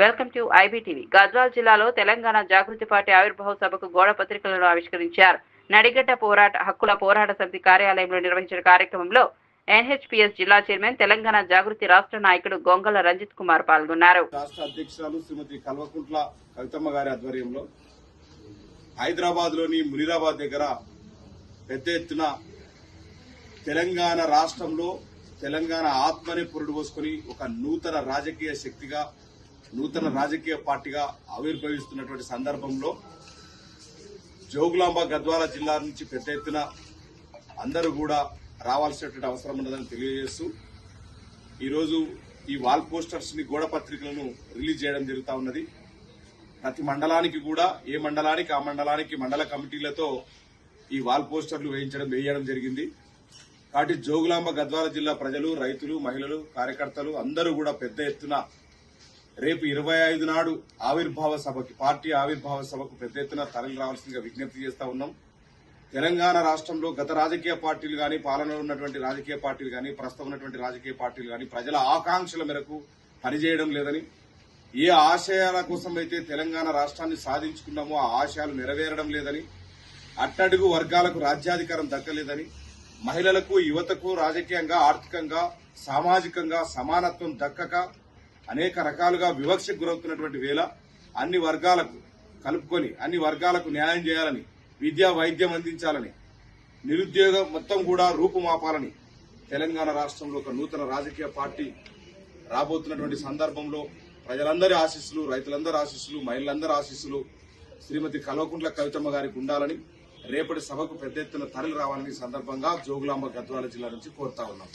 Welcome to IBTV. Gadwal జిల్లాలో తెలంగాణ జాగృతి party ఆవిర్భావ సభకు గోడ పత్రికలను ఆవిష్కరించారు. నడిగడ్డ హక్కుల పోరాట సమితి కార్యాలయంలో నిర్వహించిన కార్యక్రమంలో ఎన్హెచ్పిఎస్ జిల్లా చైర్మన్, తెలంగాణ జాగృతి రాష్ట్ర నాయకుడు గొంగళ రంజిత్ కుమార్ పాల్గొన్నారు. రాష్ట్ర అధ్యక్షురాలు శ్రీమతి కల్వకుంట్ల కవితమ్మ గారి ఆధ్వర్యంలో హైదరాబాద్ లోని మునిరాబాద్ దగ్గర పెద్ద ఎత్తున తెలంగాణ రాష్ట్రంలో తెలంగాణ ఆత్మని పురుడు పోసుకుని ఒక నూతన రాజకీయ శక్తిగా, నూతన రాజకీయ పార్టీగా ఆవిర్భవిస్తున్నటువంటి సందర్భంలో జోగులాంబ గద్వాల జిల్లా నుంచి పెద్ద ఎత్తున అందరూ కూడా రావాల్సినటువంటి అవసరం ఉన్నదని తెలియజేస్తూ ఈరోజు ఈ వాల్ పోస్టర్స్ ని, గోడ పత్రికలను రిలీజ్ చేయడం జరుగుతా ఉన్నది. ప్రతి మండలానికి కూడా ఏ మండలానికి ఆ మండలానికి మండల కమిటీలతో ఈ వాల్ పోస్టర్లు వేయడం జరిగింది. కాబట్టి జోగులాంబ గద్వాల జిల్లా ప్రజలు, రైతులు, మహిళలు, కార్యకర్తలు అందరూ కూడా పెద్ద ఎత్తున రేపు 25 నాడు ఆవిర్భావ సభకి, పార్టీ ఆవిర్భావ సభకు పెద్ద ఎత్తున తరలి రావాల్సిందిగా విజ్ఞప్తి చేస్తా ఉన్నాం. తెలంగాణ రాష్ట్రంలో గత రాజకీయ పార్టీలు గాని, పాలనలో ఉన్నటువంటి రాజకీయ పార్టీలు గాని, ప్రస్తుతం ఉన్నటువంటి రాజకీయ పార్టీలు గాని ప్రజల ఆకాంక్షల మేరకు పనిచేయడం లేదని, ఏ ఆశయాల కోసం అయితే తెలంగాణ రాష్ట్రాన్ని సాధించుకున్నామో ఆ ఆశయాలు నెరవేరడం లేదని, అట్టడుగు వర్గాలకు రాజ్యాధికారం దక్కలేదని, మహిళలకు, యువతకు రాజకీయంగా, ఆర్థికంగా, సామాజికంగా సమానత్వం దక్కక అనేక రకాలుగా వివక్షకు గురవుతున్నటువంటి వేళ అన్ని వర్గాలకు కలుపుకొని అన్ని వర్గాలకు న్యాయం చేయాలని, విద్యా వైద్యం అందించాలని, నిరుద్యోగం మొత్తం కూడా రూపుమాపాలని తెలంగాణ రాష్ట్రంలో ఒక నూతన రాజకీయ పార్టీ రాబోతున్నటువంటి సందర్భంలో ప్రజలందరి ఆశీస్సులు, రైతులందరి ఆశీస్సులు, మహిళలందరి ఆశీస్సులు శ్రీమతి కల్వకుంట్ల కవితమ్మ గారికి ఉండాలని, రేపటి సభకు పెద్ద ఎత్తున తరలి రావాలని సందర్భంగా జోగులాంబ గద్వాల జిల్లా నుంచి కోరుతా ఉన్నాం.